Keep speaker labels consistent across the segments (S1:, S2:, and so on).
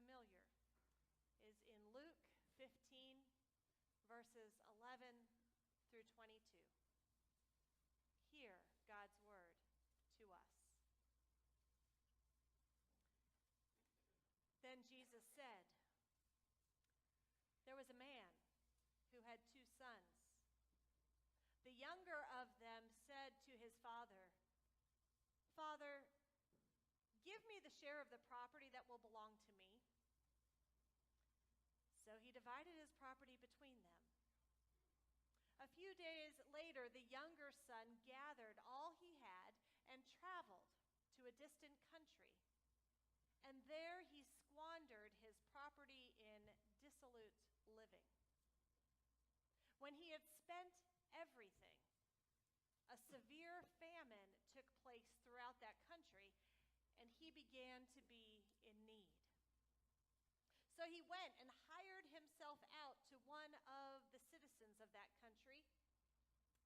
S1: familiar is in Luke 15, verses 11 through 22. Hear God's word to us. Then Jesus said, "There was a man who had 2 sons. The younger of them said to his father, 'Father, give me the share of the property that will belong to me.' So he divided his property between them. A few days later, the younger son gathered all he had and traveled to a distant country. And there he squandered his property in dissolute living. When he had spent everything, a severe famine took place throughout that country, and he began to be in need. So he went and hired himself out to one of the citizens of that country,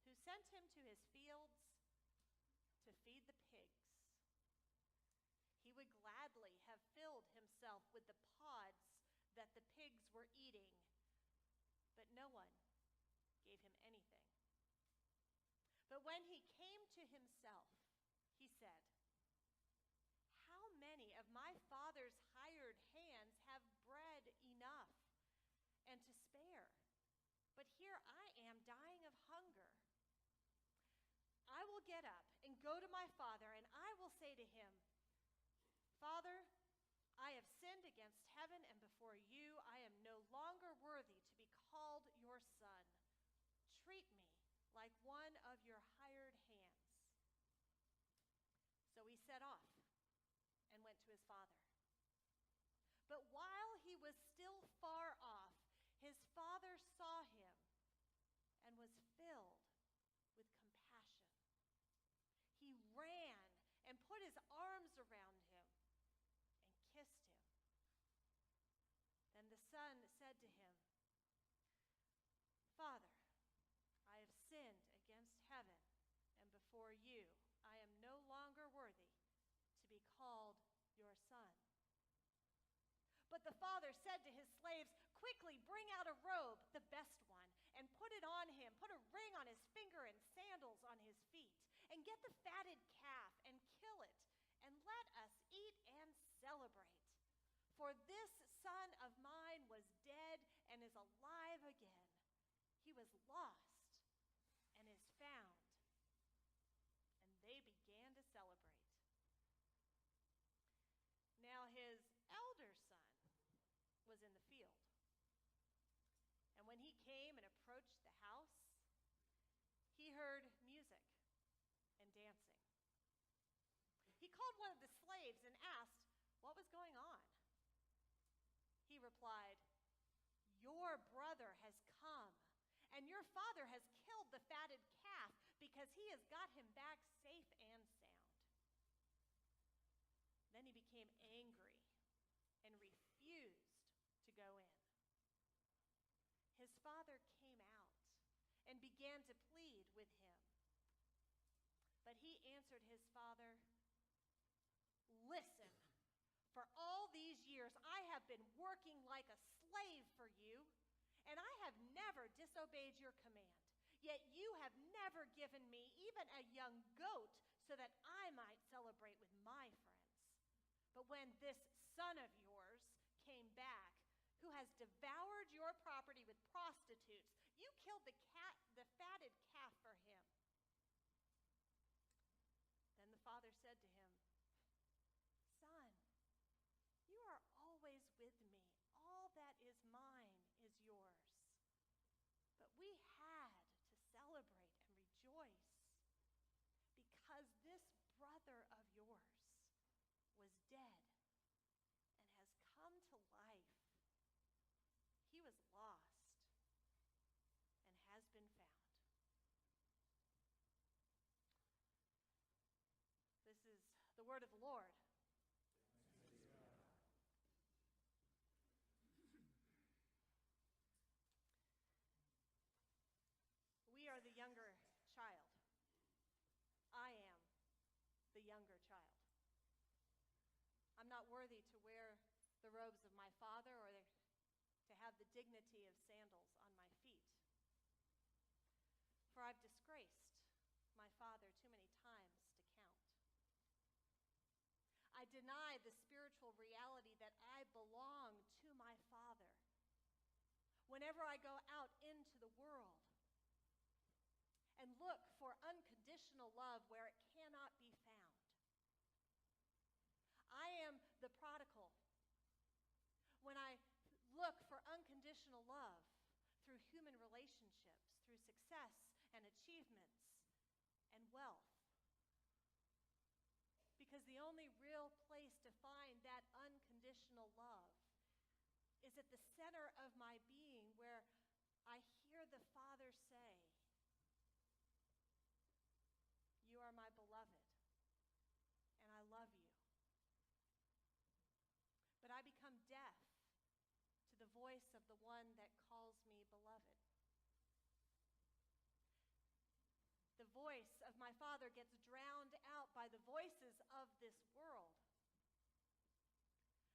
S1: who sent him to his fields to feed the pigs. He would gladly have filled himself with the pods that the pigs were eating, but no one gave him anything. But when he came to himself, he said, 'How many of my father's hired hands have bread enough and to spare? But here I am dying of hunger. I will get up and go to my father, and I will say to him, Father, I have sinned against heaven and before you. I am no longer worthy to be called your son. Treat me like one of your hired hands.' So he set off and went to his father. But while he was still far off, his father saw him and was filled with compassion. He ran and put his arms around him and kissed him. Then the son said to him, 'Father, I have sinned against heaven and before you. I am no longer worthy to be called your son.' But the father said to his slaves, 'Quickly bring out a robe, the best one, and put it on him. Put a ring on his finger and sandals on his feet. And get the fatted calf and kill it, and let us eat and celebrate. For this son of mine was dead and is alive again. He was lost and is found.' And they began to celebrate. Now his elder son was in the field. And when he came and approached the house, he heard music and dancing. He called one of the slaves and asked what was going on. He replied, 'Your brother has come, and your father has killed the fatted calf because he has got him back safe and sound.' Then he became angry and refused to go in. His father came out and began to plead with him. But he answered his father, 'Listen, for all these years I have been working like a slave for you, and I have never disobeyed your command. Yet you have never given me even a young goat so that I might celebrate with my friends. But when this son of yours came back, who has devoured your property with prostitutes, you killed the fatted calf for him.' Then the father said to him, 'Son, you are always with me. All that is mine is yours. But we had to celebrate and rejoice because this brother of yours was dead and has come to life. He was lost and has been found.'" This is the word of the Lord. We are the younger child. I am the younger child. I'm not worthy to wear the robes of my father or to have the dignity of sandals on my feet. For I've disgraced my father too many times to count. I deny the spiritual reality that I belong to my Father whenever I go out into the world and look for unconditional love where it cannot be found. I am the prodigal when I look for unconditional love through human relationships, through success and achievements and wealth. Because the only real place to find that unconditional love is at the center of my being, where I hear the Father say, "You are my beloved, and I love you." But I become deaf to the voice of the one that calls me beloved. The voice of my Father gets drowned out by the voices of this world.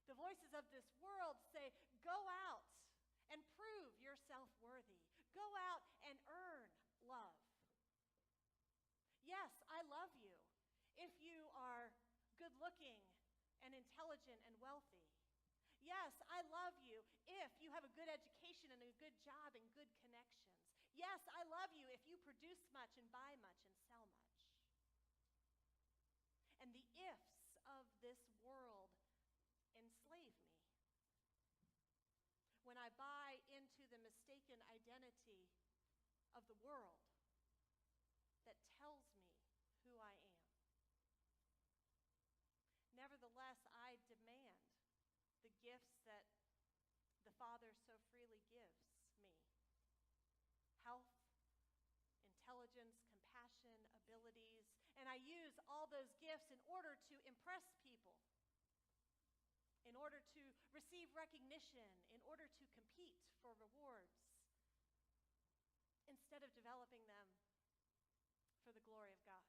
S1: The voices of this world say, "Go out and prove yourself worthy. Go out and earn love. Yes, I love you if you are good looking and intelligent and wealthy. Yes, I love you if you have a good education and a good job and good connections. Yes, I love you if you produce much and buy much and sell much." And the ifs of this world enslave me. When I buy into the mistaken identity of the world that tells me who I am. Nevertheless, I demand the gifts that the Father so freely gives me: health, intelligence, compassion, abilities. And I use all those gifts in order to impress people, in order to receive recognition, in order to compete for rewards, instead of developing them for the glory of God.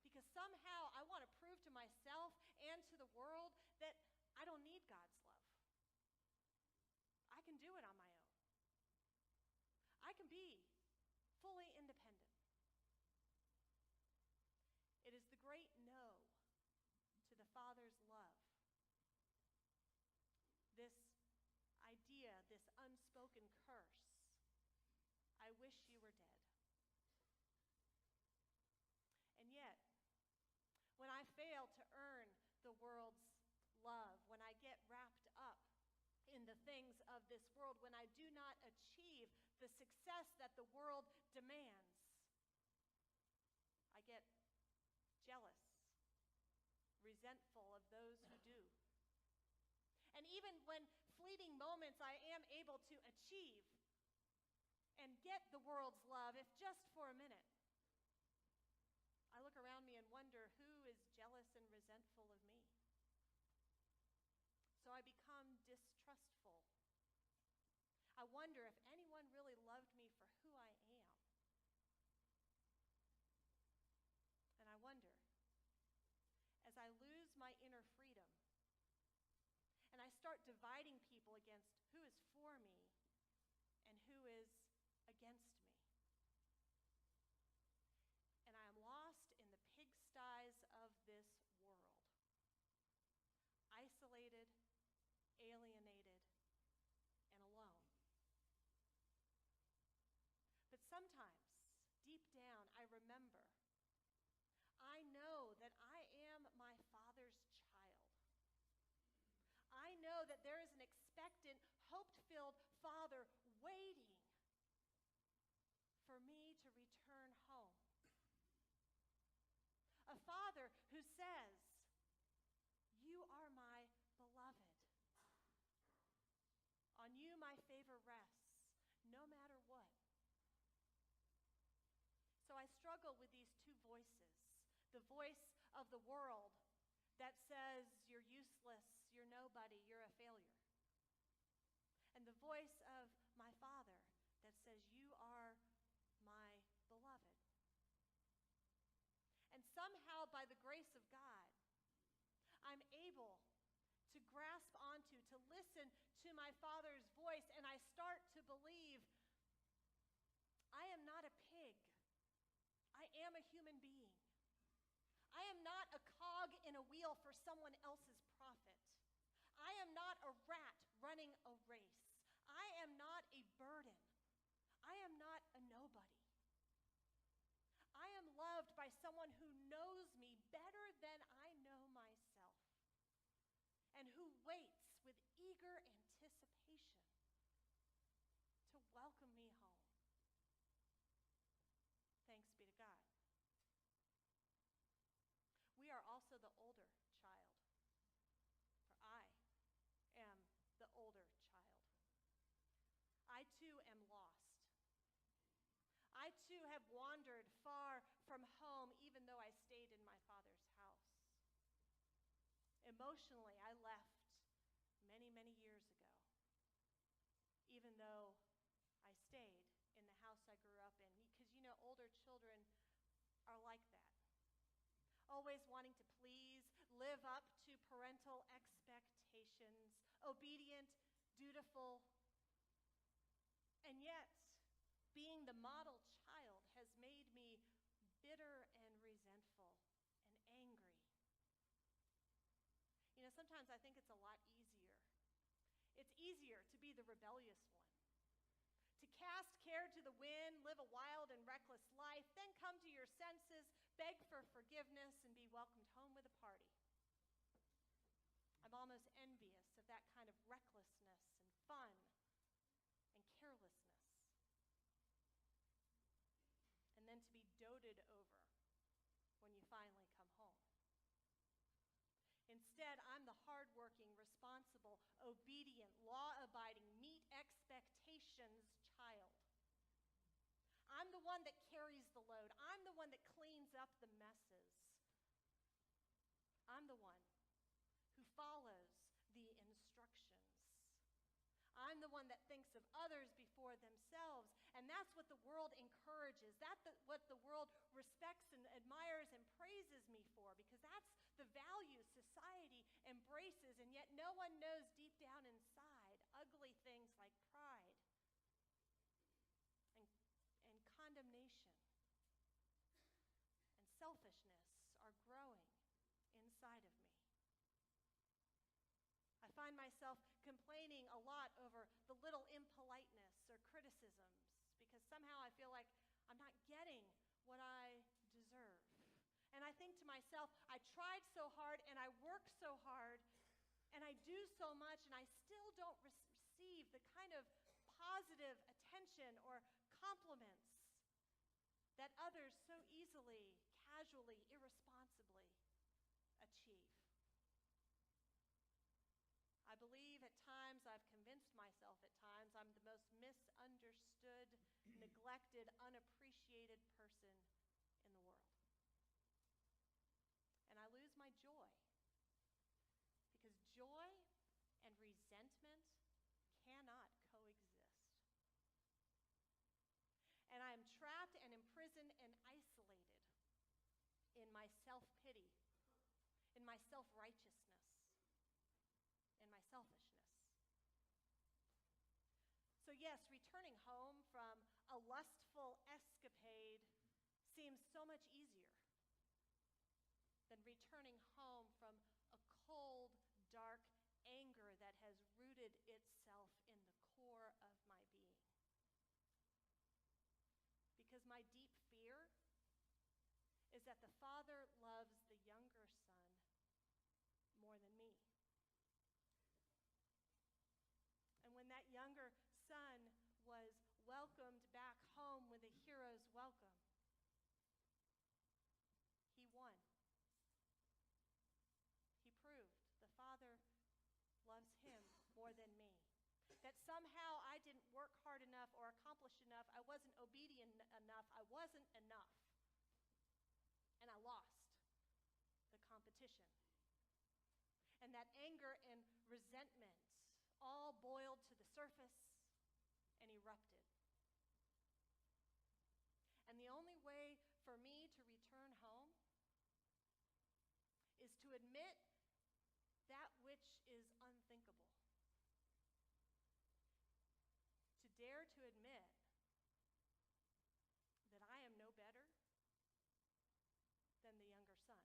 S1: Because somehow I want to prove to myself and to the world that I don't need God's love. I can do it on my own. I can be fully independent. It is the great no to the Father's love. This idea, this unspoken curse: "I wish you were dead." And yet, when I fail to earn the world's love, when I get wrapped up in the things of this world, when I do not achieve the success that the world demands, I get jealous, resentful of those who do. And even when fleeting moments I am able to achieve and get the world's love, if just for a minute, I look around me and wonder who is jealous and resentful of me. So I become distrustful. I wonder if anyone really loved me for who I am. And I wonder, as I lose my inner freedom and I start dividing people against who is for me and who is against me, and I am lost in the pigsties of this world, isolated, alienated, and alone. But sometimes, deep down, I remember, I know that I am my Father's child. I know that there is an expectant, hope-filled Father waiting for me to return home. A Father who says, "You are my beloved. On you my favor rests, no matter what." So I struggle with these two voices. The voice of the world that says, "You're useless, you're nobody, you're a failure." And the voice of my Father that says, "You are my beloved." And somehow, by the grace of God, I'm able to grasp onto, to listen to my Father's voice, and I start to believe I am not a pig. I am a human being. I am not a cog in a wheel for someone else's profit. I am not a rat running a race. I am not a burden. I am not a nobody. I am loved by someone who knows me better than I know myself, and who waits with eager anticipation to welcome me home. Thanks be to God. We are also the older child, for I am the older child. I too am lost. I too have wandered far from home, even though I stayed in my Father's house. Emotionally, I left many, many years ago, even though I stayed in the house I grew up in. Because, older children are like that. Always wanting to please, live up to parental expectations, obedient, dutiful, and yet being the model child has made me bitter and resentful and angry. Sometimes I think it's a lot easier. It's easier to be the rebellious one, to cast care to the wind, live a wild and reckless life, then come to your senses, beg for forgiveness, and be welcomed home with a party. I'm almost envious of that kind of recklessness and fun and carelessness. And then to be doted over when you finally come home. Instead, I'm the hardworking, responsible, obedient, law-abiding, meet expectations child. I'm the one that carries the load. I'm the one that cleans up the messes. I'm the one who follows the instructions. I'm the one that thinks of others before themselves, and that's what the world encourages. That's what the world respects and admires and praises me for, because that's the value society embraces, and yet no one knows deep down inside ugly things like pride and condemnation and selfishness are growing inside of me. I find myself complaining a lot over the little impoliteness or criticisms because somehow I feel like I'm not getting what I deserve. And I think to myself, I tried so hard and I worked so hard and I do so much and I still don't receive the kind of positive attention or compliments that others so easily, casually, irresponsibly achieve. I believe at times, I've convinced myself at times, I'm the most misunderstood, neglected, unappreciated person in the world. And I lose my joy, because joy and resentment cannot coexist. And I am trapped and imprisoned and isolated in my self-pity, in my self-righteousness, in my selfishness. So yes, returning home from a lustful escapade seems so much easier than returning home from a cold, dark anger that has rooted itself in the core of my being. Because my deep fear is that the Father loves the younger son more than me. And when that younger son was welcomed back home with a hero's welcome, he won. He proved the Father loves him more than me. That somehow I didn't work hard enough or accomplish enough, I wasn't obedient enough, I wasn't enough. And I lost the competition. And that anger and resentment all boiled to the surface and erupted. And the only way for me to return home is to admit that which is unthinkable. To dare to admit that I am no better than the younger son.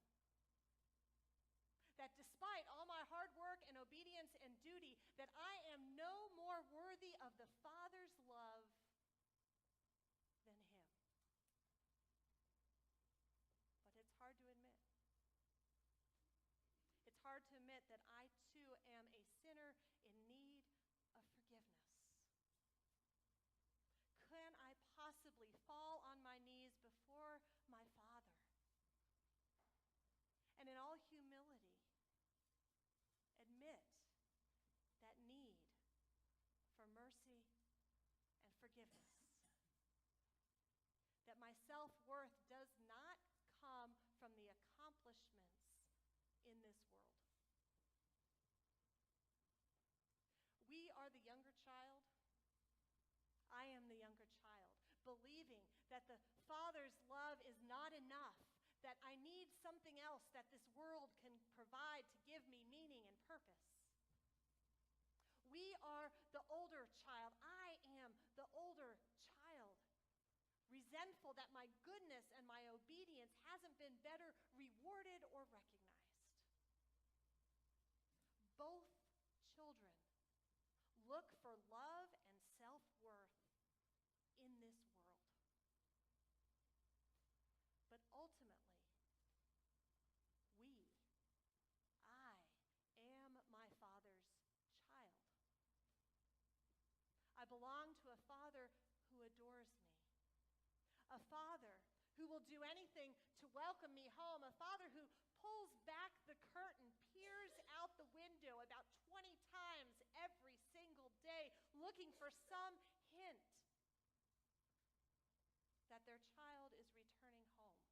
S1: That despite all my hard work and obedience and duty, that I am no more worthy of the Father's love than him. But it's hard to admit. It's hard to admit that I too am a sinner in need of forgiveness. Can I possibly fall on my knees before my Father and in all humility admit that need for mercy and forgiveness? That my self-worth does not come from the accomplishments in this world. We are the younger child. I am the younger child, believing that the Father's love is not enough, that I need something else that this world can provide to give me meaning and purpose. We are the older child. I am the older child, resentful that my goodness and my obedience hasn't been better rewarded or recognized. Both children look for love and self-worth in this world. But ultimately, I am my Father's child. I belong to a Father who adores me. A Father who will do anything to welcome me home. A Father who pulls back the curtain, peers out the window about 20 times every single day, looking for some hint that their child is returning home,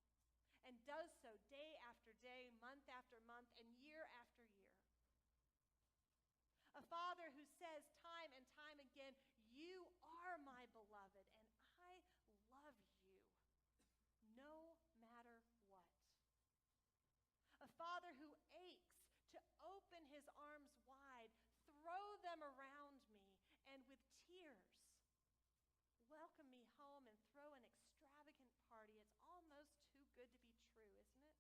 S1: and does so day after day, month after month, and year after year. A Father who says time and time again, "You are my beloved, and I love you no matter what." A Father who aches to open his arms wide, throw them around me, and with tears welcome me home and throw an extravagant party. It's almost too good to be true, isn't it?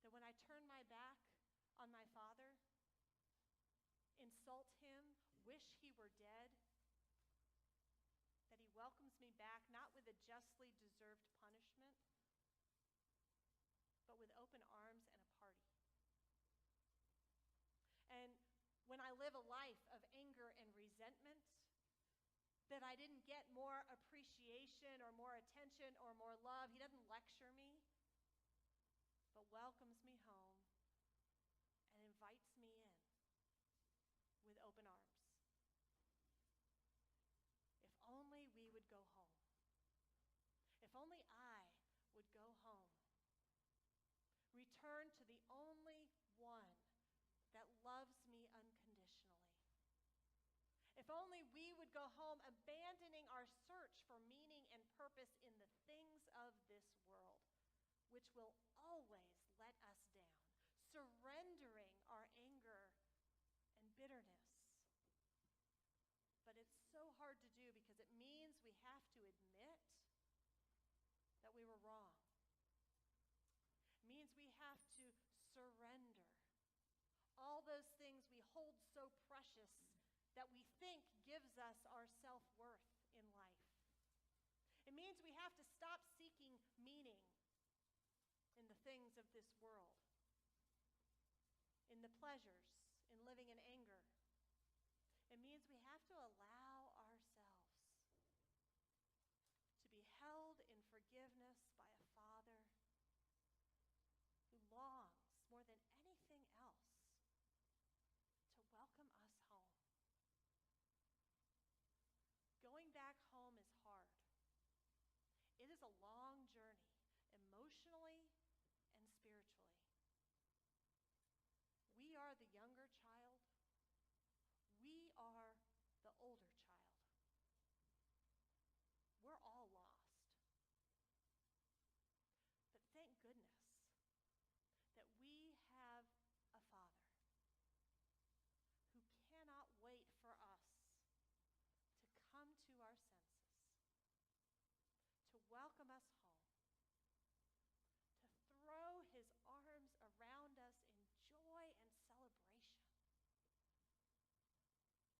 S1: That when I turn my back on my Father, insult him, wish he were dead, that he welcomes me back not with a justly deserved punishment, but with open arms and a party. And when I live a life of anger and resentment, that I didn't get more appreciation or more attention or more love, he doesn't lecture me, but welcomes me home and invites me in with open arms. If only we would go home. If only I would go home. Return to the only one that loves me unconditionally. If only we would go home, abandoning our search for meaning and purpose in the things of this world, which will always let us down, surrendering our anger and bitterness. But it's so hard to do because it means we have to admit that we were wrong. It means we have to surrender all those things we hold so precious that we think gives us our self-worth in life. It means we have to stop seeking meaning in the things of this world, in the pleasures, in living in anger. It means we have to allow